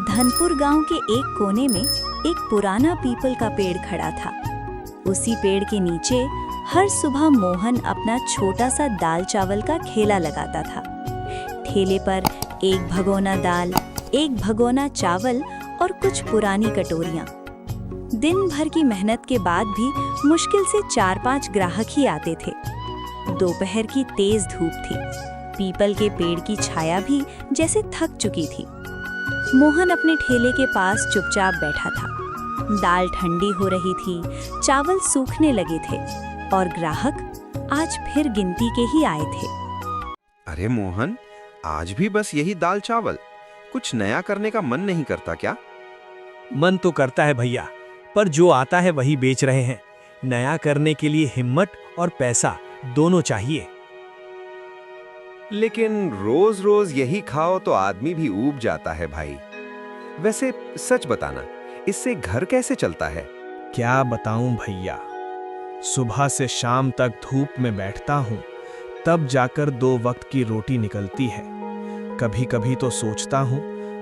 धनपुर गांव के एक कोने में एक पुराना पीपल का पेड़ खड़ा था। उसी पेड़ के नीचे हर सुबह मोहन अपना छोटा सा दाल चावल का ठेला लगाता था। ठेले पर एक भगोना दाल, एक भगोना चावल और कुछ पुरानी कटोरियां। दिन भर की मेहनत के बाद भी मुश्किल से 4-5 ग्राहक ही आते थे। दोपहर की तेज धूप थी। पीपल के पेड़ की छाया भी जैसे थक चुकी थी। मोहन अपने ठेले के पास चुपचाप बैठा था। दाल ठंडी हो रही थी, चावल सूखने लगे थे और ग्राहक आज फिर गिनती के ही आए थे। अरे मोहन, आज भी बस यही दाल चावल? कुछ नया करने का मन नहीं करता क्या? मन तो करता है भैया, पर जो आता है वही बेच रहे हैं। नया करने के लिए हिम्मत और पैसा दोनों चाहिए। लेकिन रोज रोज यही खाओ तो आदमी भी ऊब जाता है भाई। वैसे सच बताना, इससे घर कैसे चलता है? क्या बताऊं भैया, सुबह से शाम तक धूप में बैठता हूं, तब जाकर 2 वक्त की रोटी निकलती है। कभी कभी तो सोचता हूं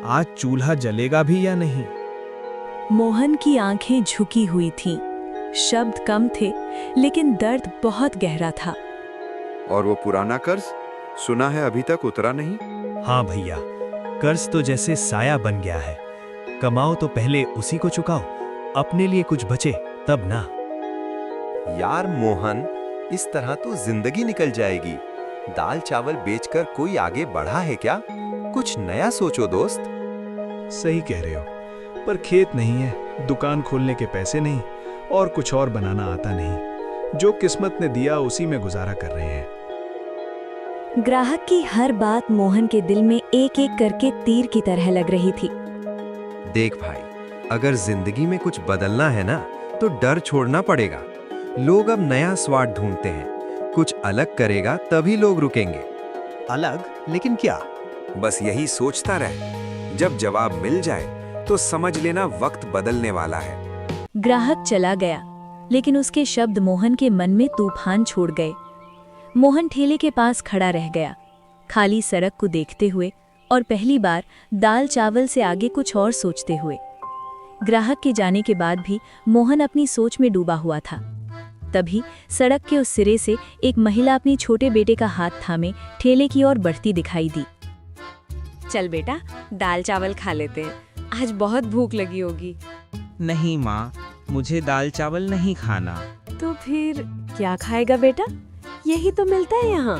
आज चूल्हा जलेगा भी या नहीं। मोहन की आंखें झुकी हुई थीं। शब्द कम थे, लेकिन दर्द बहुत गहरा था। और वो पुराना कर्ज, सुना है अभी तक उतरा नहीं? हाँ भैया, कर्ज तो जैसे साया बन गया है। कमाओ तो पहले उसी को चुकाओ, अपने लिए कुछ बचे तब ना। यार मोहन, इस तरह तो जिंदगी निकल जाएगी। दाल चावल बेचकर कोई आगे बढ़ा है क्या? कुछ नया सोचो दोस्त। सही कह रहे हो, पर खेत नहीं है, दुकान खोलने के पैसे नहीं और कुछ और बनाना आता नहीं। जो किस्मत ने दिया उसी में गुजारा कर रहे हैं। ग्राहक की हर बात मोहन के दिल में एक एक करके तीर की तरह लग रही थी। देख भाई, अगर जिंदगी में कुछ बदलना है ना, तो डर छोड़ना पड़ेगा। लोग अब नया स्वाद ढूंढते हैं। कुछ अलग करेगा तभी लोग रुकेंगे। अलग? लेकिन क्या? बस यही सोचता रहे। जब जवाब मिल जाए तो समझ लेना वक्त बदलने वाला है। ग्राहक चला गया, लेकिन उसके शब्द मोहन के मन में तूफान छोड़ गए। मोहन ठेले के पास खड़ा रह गया, खाली सड़क को देखते हुए और पहली बार दाल चावल से आगे कुछ और सोचते हुए। ग्राहक के जाने के बाद भी मोहन अपनी सोच में डूबा हुआ था। तभी सड़क के उस सिरे से एक महिला अपनी छोटे बेटे का हाथ थामे ठेले की ओर बढ़ती दिखाई दी। चल बेटा, दाल चावल खा लेते हैं, आज बहुत भूख लगी होगी। नहीं माँ, मुझे दाल चावल नहीं खाना। तो फिर क्या खाएगा बेटा? यही तो मिलता है यहाँ।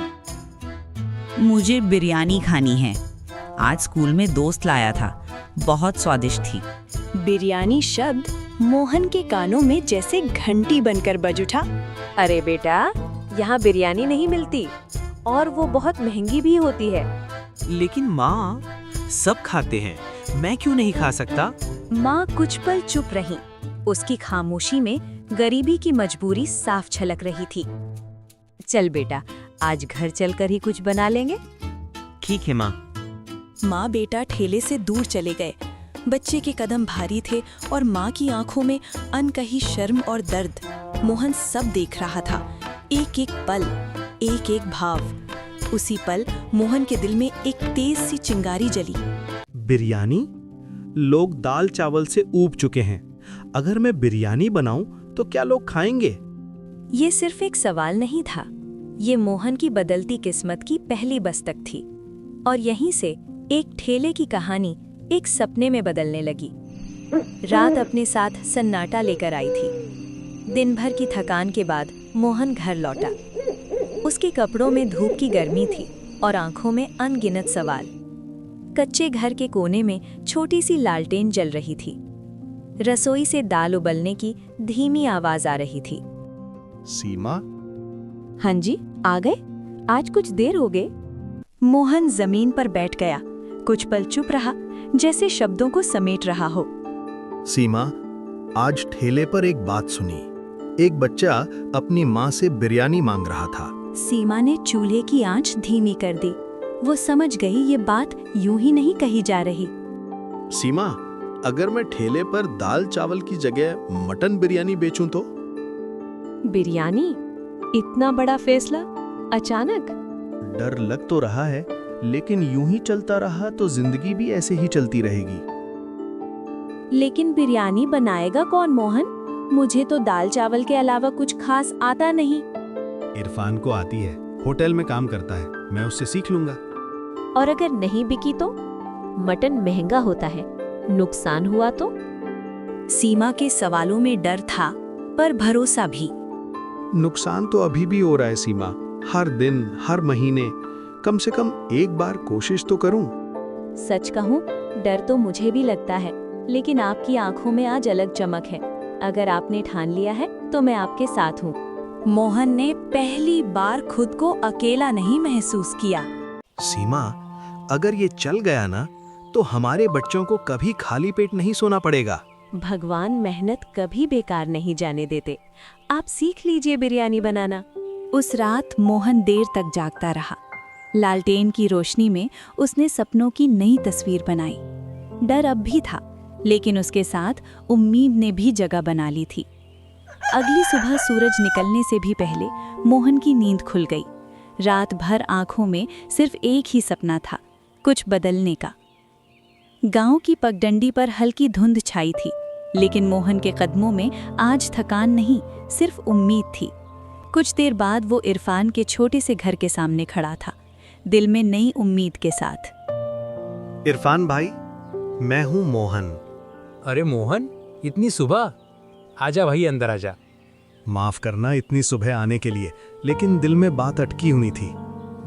मुझे बिरयानी खानी है। आज स्कूल में दोस्त लाया था, बहुत स्वादिष्ट थी। बिरयानी शब्द मोहन के कानों में जैसे घंटी बनकर बज उठा। अरे बेटा, यहाँ बिरयानी नहीं मिलती और वो बहुत महंगी भी होती है। लेकिन माँ, सब खाते हैं, मैं क्यों नहीं खा सकता? माँ कुछ पल चुप रही। उसकी खामोशी में गरीबी की मजबूरी साफ झलक रही थी। चल बेटा, आज घर चलकर ही कुछ बना लेंगे। ठीक है माँ। माँ बेटा ठेले से दूर चले गए। बच्चे के कदम भारी थे और माँ की आंखों में अनकही शर्म और दर्द। मोहन सब देख रहा था, एक एक पल, एक एक भाव। उसी पल मोहन के दिल में एक तेज सी चिंगारी जली। बिरयानी? लोग दाल चावल से ऊब चुके हैं। अगर मैं बिरयानी बनाऊं तो क्या लोग खाएंगे? ये सिर्फ एक सवाल नहीं था, ये मोहन की बदलती किस्मत की पहली बस्तक थी। और यहीं से एक ठेले की कहानी एक सपने में बदलने लगी। रात अपने साथ सन्नाटा लेकर आई थी। दिन भर की थकान के बाद मोहन घर लौटा। उसके कपड़ों में धूप की गर्मी थी और आंखों में अनगिनत सवाल। कच्चे घर के कोने में छोटी सी लालटेन जल रही थी। रसोई से दाल उबलने की धीमी आवाज आ रही थी। सीमा? हाँ जी, आ गए? आज कुछ देर हो गए। मोहन जमीन पर बैठ गया, कुछ पल चुप रहा, जैसे शब्दों को समेट रहा हो। सीमा, आज ठेले पर एक बात सुनी। एक बच्चा अपनी माँ से बिरयानी मांग रहा था। सीमा ने चूल्हे की आंच धीमी कर दी। वो समझ गई ये बात यूं ही नहीं कही जा रही। सीमा, अगर मैं ठेले पर दाल चावल की जगह मटन बिरयानी बेचूं तो? बिरयानी? इतना बड़ा फैसला अचानक? डर लग तो रहा है, लेकिन यूं ही चलता रहा तो जिंदगी भी ऐसे ही चलती रहेगी। लेकिन बिरयानी बनाएगा कौन मोहन? मुझे तो दाल चावल के अलावा कुछ खास आता नहीं। इरफान को आती है, होटल में काम करता है, मैं उससे सीख लूंगा। और अगर नहीं बिकी तो? मटन महंगा होता है, नुकसान हुआ तो? सीमा के सवालों में डर था पर भरोसा भी। नुकसान तो अभी भी हो रहा है सीमा, हर दिन हर महीने। कम से कम एक बार कोशिश तो करूं। सच कहूं, डर तो मुझे भी लगता है, लेकिन आपकी आंखों में आज अलग चमक है। अगर आपने ठान लिया है तो मैं आपके साथ हूँ। मोहन ने पहली बार खुद को अकेला नहीं महसूस किया। सीमा, अगर ये चल गया ना तो हमारे बच्चों को कभी खाली पेट नहीं सोना पड़ेगा। भगवान मेहनत कभी बेकार नहीं जाने देते। आप सीख लीजिए बिरयानी बनाना। उस रात मोहन देर तक जागता रहा। लालटेन की रोशनी में उसने सपनों की नई तस्वीर बनाई। डर अब भी था, लेकिन उसके साथ उम्मीद ने भी जगह बना ली थी। अगली सुबह सूरज निकलने से भी पहले मोहन की नींद खुल गई। रात भर आंखों में सिर्फ एक ही सपना था, कुछ बदलने का। गांव की पगडंडी पर हल्की धुंध छाई थी, लेकिन मोहन के कदमों में आज थकान नहीं, सिर्फ उम्मीद थी। कुछ देर बाद वो इरफान के छोटे से घर के सामने खड़ा था, दिल में नई उम्मीद के साथ। इरफान भाई, मैं हूँ मोहन। अरे मोहन, इतनी सुबह? आजा भाई, अंदर आजा। माफ करना इतनी सुबह आने के लिए, लेकिन दिल में बात अटकी हुई थी।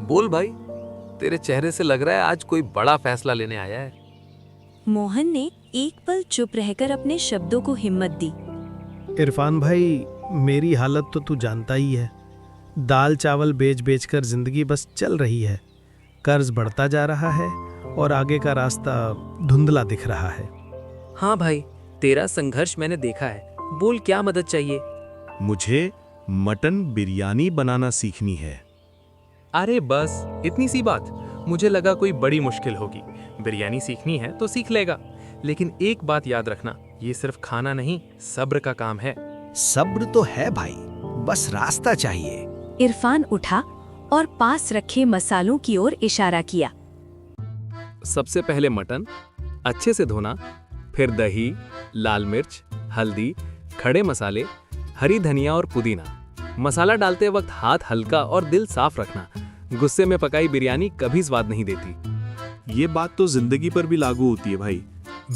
बोल भाई, तेरे चेहरे से लग रहा है आज कोई बड़ा फैसला लेने आया है। मोहन ने एक पल चुप रहकर अपने शब्दों को हिम्मत दी। इरफान भाई, मेरी हालत तो तू जानता ही है। दाल चावल बेच बेच कर जिंदगी बस चल रही है। कर्ज बढ़ता जा रहा है और आगे का रास्ता धुंधला दिख रहा है। हाँ भाई, तेरा संघर्ष मैंने देखा है। बोल, क्या मदद चाहिए? मुझे मटन बिरयानी बनाना सीखनी है। अरे बस इतनी सी बात? मुझे लगा कोई बड़ी मुश्किल होगी। बिरयानी सीखनी है तो सीख लेगा, लेकिन एक बात याद रखना, ये सिर्फ खाना नहीं, सब्र का काम है। सब्र तो है भाई, बस रास्ता चाहिए। इरफान उठा और पास रखे मसालों की ओर इशारा किया। सबसे पहले मटन अच्छे से धोना, फिर दही, लाल मिर्च, हल्दी, खड़े मसाले, हरी धनिया और पुदीना। मसाला डालते वक्त हाथ हल्का और दिल साफ रखना। गुस्से में पकाई बिरयानी कभी स्वाद नहीं देती। ये बात तो जिंदगी पर भी लागू होती है भाई।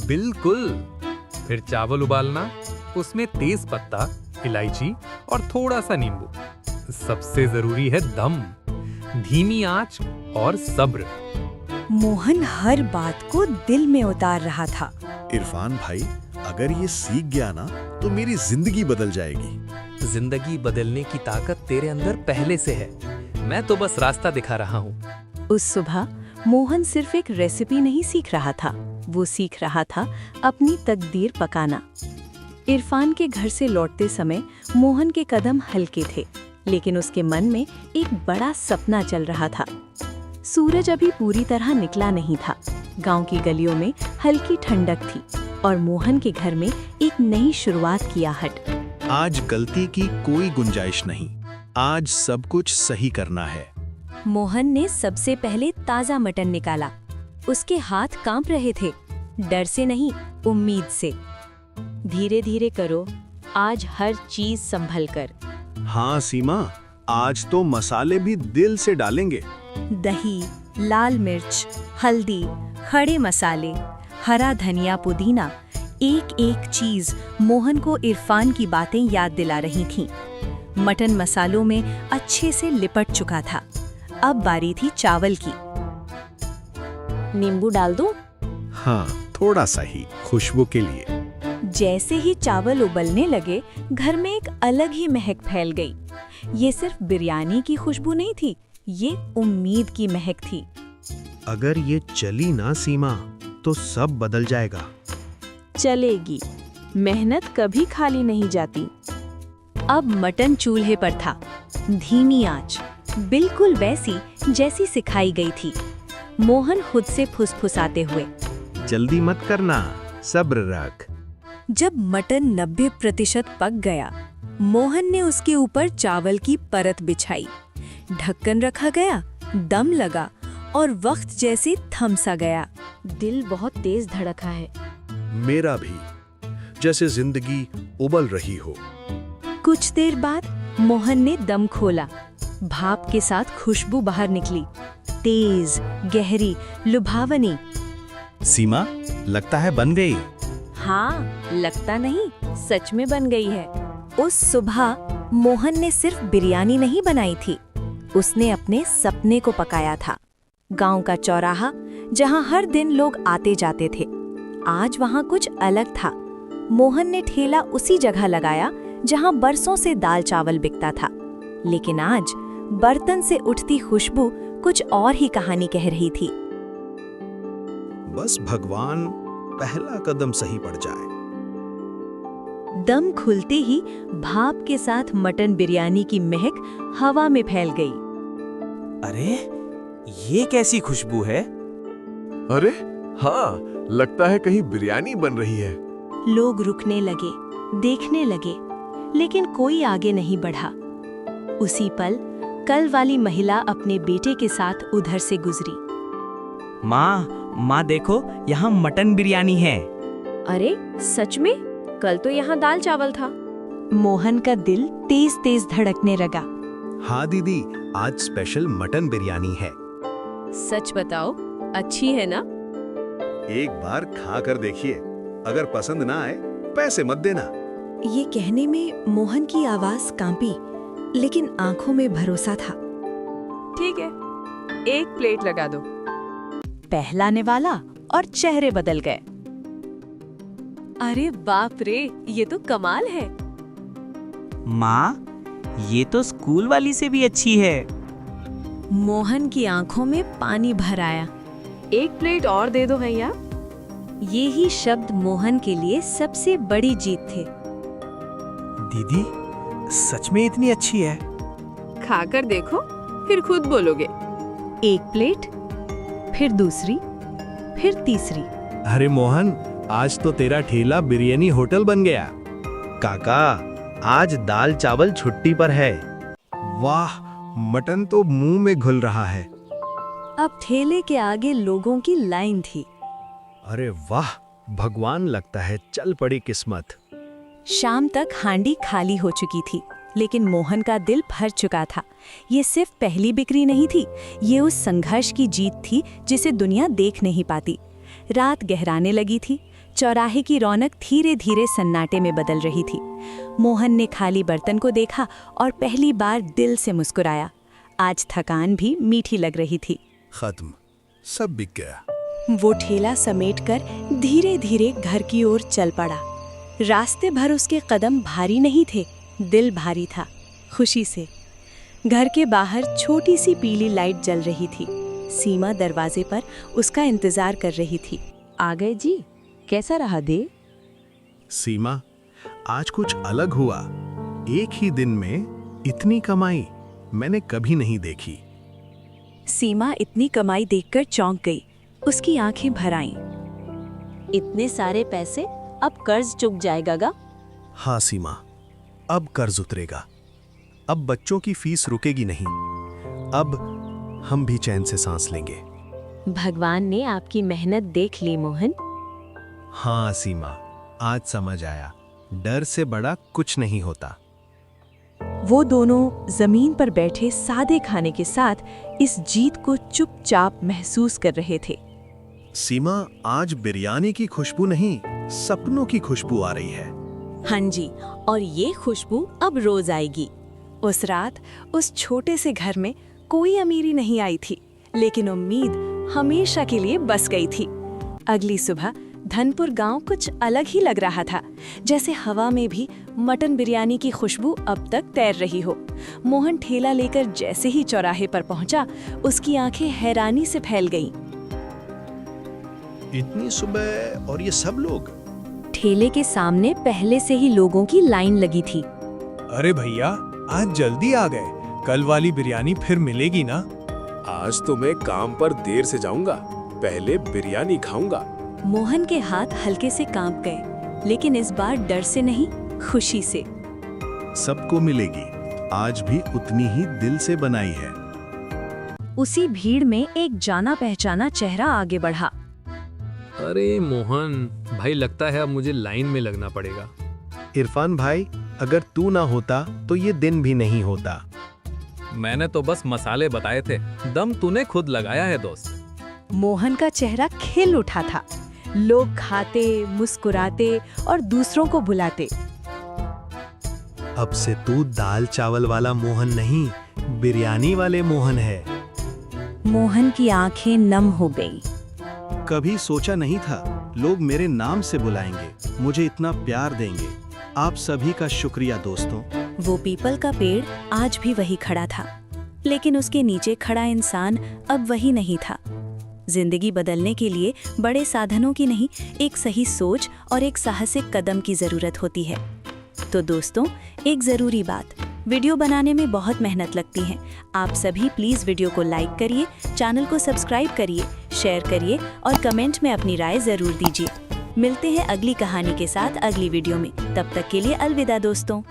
बिल्कुल। फिर चावल उबालना, उसमें तेज पत्ता, इलायची और थोड़ा सा नींबू। सबसे जरूरी है दम, धीमी आंच और सब्र। मोहन हर बात को दिल में उतार रहा था। इरफान भाई, अगर ये सीख गया ना तो मेरी जिंदगी बदल जाएगी। जिंदगी बदलने की ताकत तेरे अंदर पहले से है, मैं तो बस रास्ता दिखा रहा हूँ। उस सुबह मोहन सिर्फ एक रेसिपी नहीं सीख रहा था, वो सीख रहा था अपनी तकदीर पकाना। इरफान के घर से लौटते समय मोहन के कदम हल्के थे, लेकिन उसके मन में एक बड़ा सपना चल रहा था। सूरज अभी पूरी तरह निकला नहीं था। गांव की गलियों में हल्की ठंडक थी और मोहन के घर में एक नई शुरुआत की आहट। आज गलती की कोई गुंजाइश नहीं, आज सब कुछ सही करना है। मोहन ने सबसे पहले ताजा मटन निकाला। उसके हाथ कांप रहे थे, डर से नहीं, उम्मीद से। धीरे धीरे करो, आज हर चीज संभल कर। हाँ सीमा, आज तो मसाले भी दिल से डालेंगे। दही, लाल मिर्च, हल्दी, खड़े मसाले, हरा धनिया, पुदीना, एक एक चीज मोहन को इरफान की बातें याद दिला रही थीं। मटन मसालों में अच्छे से लिपट चुका था। अब बारी थी चावल की। नींबू डाल दूं? हाँ, थोड़ा सा ही, खुशबू के लिए। जैसे ही चावल उबलने लगे, घर में एक अलग ही महक फैल गई। ये सिर्फ बिरयानी की खुशबू नहीं थी, ये उम्मीद की महक थी। अगर ये चली ना सीमा, तो सब बदल जाएगा। चलेगी, मेहनत कभी खाली नहीं जाती। अब मटन चूल्हे पर था, धीमी आंच, बिल्कुल वैसी जैसी सिखाई गई थी। मोहन खुद से फुसफुसाते हुए, जल्दी मत करना, सब्र रख। जब मटन 90% पक गया, मोहन ने उसके ऊपर चावल की परत बिछाई। ढक्कन रखा गया, दम लगा और वक्त जैसे थम सा गया। दिल बहुत तेज धड़का है। मेरा भी, जैसे जिंदगी उबल रही हो। कुछ देर बाद मोहन ने दम खोला। भाप के साथ खुशबू बाहर निकली, तेज, गहरी, लुभावनी। सीमा, लगता है बन गई। हाँ, लगता नहीं, सच में बन गई है। उस सुबह मोहन ने सिर्फ बिरयानी नहीं बनाई थी, उसने अपने सपने को पकाया था। गांव का चौराहा जहां हर दिन लोग आते जाते थे, आज वहां कुछ अलग था। मोहन ने ठेला उसी जगह लगाया जहां बरसों से दाल चावल बिकता था, लेकिन आज बर्तन से उठती खुशबू कुछ और ही कहानी कह रही थी। बस भगवान पहला कदम सही पड़ जाए। दम खुलते ही भाप के साथ मटन बिरयानी की महक हवा में फैल गई। अरे, ये कैसी खुशबू है? अरे हाँ, लगता है कहीं बिरयानी बन रही है। लोग रुकने लगे, देखने लगे, लेकिन कोई आगे नहीं बढ़ा। उसी पल कल वाली महिला अपने बेटे के साथ उधर से गुजरी। माँ देखो, यहाँ मटन बिरयानी है। अरे सच में? कल तो यहाँ दाल चावल था। मोहन का दिल तेज तेज धड़कने लगा। हाँ दीदी, आज स्पेशल मटन बिरयानी है। सच बताओ, अच्छी है ना? एक बार खा कर देखिए, अगर पसंद ना आए पैसे मत देना। ये कहने में मोहन की आवाज कांपी, लेकिन आंखों में भरोसा था। ठीक है, एक प्लेट लगा दो। पहला निवाला और चेहरे बदल गए। अरे बाप रे, ये तो कमाल है। माँ, ये तो स्कूल वाली से भी अच्छी है। मोहन की आंखों में पानी भर आया। एक प्लेट और दे दो भैया। ये ही शब्द मोहन के लिए सबसे बड़ी जीत थे। दीदी, सच में इतनी अच्छी है? खाकर देखो, फिर खुद बोलोगे। एक प्लेट, फिर दूसरी, फिर तीसरी। अरे मोहन, आज तो तेरा ठेला बिरयानी होटल बन गया। काका, आज दाल चावल छुट्टी पर है। वाह, मटन तो मुंह में घुल रहा है। अब ठेले के आगे लोगों की लाइन थी। अरे वाह, भगवान, लगता है चल पड़ी किस्मत। शाम तक हांडी खाली हो चुकी थी, लेकिन मोहन का दिल भर चुका था। ये सिर्फ पहली बिक्री नहीं थी, ये उस संघर्ष की जीत थी जिसे दुनिया देख नहीं पाती। रात गहराने लगी थी, चौराहे की रौनक धीरे धीरे सन्नाटे में बदल रही थी। मोहन ने खाली बर्तन को देखा और पहली बार दिल से मुस्कुराया। आज थकान भी मीठी लग रही थी। खत्म, सब बिक गया। वो ठेला समेटकर धीरे धीरे घर की ओर चल पड़ा। रास्ते भर उसके कदम भारी नहीं थे, दिल भारी था, खुशी से। घर के बाहर छोटी सी पीली लाइट जल रही थी। सीमा दरवाजे पर उसका इंतजार कर रही थी। आ गए जी, कैसा रहा दे? सीमा, आज कुछ अलग हुआ। एक ही दिन में इतनी कमाई मैंने कभी नहीं देखी। सीमा इतनी कमाई देखकर चौंक गई, उसकी आंखें भर आईं। इतने सारे पैसे, अब कर्ज चुक जाएगा गा? हाँ सीमा, अब कर्ज उतरेगा। अब बच्चों की फीस रुकेगी नहीं। अब हम भी चैन से सांस लेंगे। भगवान ने आपकी मेहनत देख ली मोहन। हाँ सीमा, आज समझ आया, डर से बड़ा कुछ नहीं होता। वो दोनों जमीन पर बैठे सादे खाने के साथ इस जीत को चुपचाप महसूस कर रहे थे। सीमा, आज बिरयानी की खुशबू नहीं, सपनों की खुशबू आ रही है। हाँ जी, और ये खुशबू अब रोज आएगी। उस रात उस छोटे से घर में कोई अमीरी नहीं आई थी, लेकिन उम्मीद हमेशा के लिए बस गई थी। अगली सुबह धनपुर गांव कुछ अलग ही लग रहा था, जैसे हवा में भी मटन बिरयानी की खुशबू अब तक तैर रही हो। मोहन ठेला लेकर जैसे ही चौराहे पर पहुंचा, उसकी आंखें हैरानी से फैल गईं। इतनी सुबह और ये सब लोग? ठेले के सामने पहले से ही लोगों की लाइन लगी थी। अरे भैया, आज जल्दी आ गए। कल वाली बिरयानी फिर मिलेगी ना? आज तो मैं काम पर देर से जाऊंगा, पहले बिरयानी खाऊंगा। मोहन के हाथ हल्के से कांप गए, लेकिन इस बार डर से नहीं, खुशी से। सबको मिलेगी, आज भी उतनी ही दिल से बनाई है। उसी भीड़ में एक जाना पहचाना चेहरा आगे बढ़ा। अरे मोहन भाई, लगता है अब मुझे लाइन में लगना पड़ेगा। इरफान भाई, अगर तू ना होता तो ये दिन भी नहीं होता। मैंने तो बस मसाले बताए थे, दम तूने खुद लगाया है दोस्त। मोहन का चेहरा खिल उठा था। लोग खाते, मुस्कुराते और दूसरों को बुलाते। अब से तू दाल चावल वाला मोहन नहीं, बिरयानी वाले मोहन है। मोहन की आंखें नम हो गई। कभी सोचा नहीं था लोग मेरे नाम से बुलाएंगे, मुझे इतना प्यार देंगे। आप सभी का शुक्रिया दोस्तों। वो पीपल का पेड़ आज भी वही खड़ा था, लेकिन उसके नीचे खड़ा इंसान अब वही नहीं था। जिंदगी बदलने के लिए बड़े साधनों की नहीं, एक सही सोच और एक साहसिक कदम की जरूरत होती है। तो दोस्तों, एक जरूरी बात, वीडियो बनाने में बहुत मेहनत लगती है। आप सभी प्लीज वीडियो को लाइक करिए, चैनल को सब्सक्राइब करिए, शेयर करिए और कमेंट में अपनी राय जरूर दीजिए। मिलते हैं अगली कहानी के साथ अगली वीडियो में। तब तक के लिए अलविदा दोस्तों।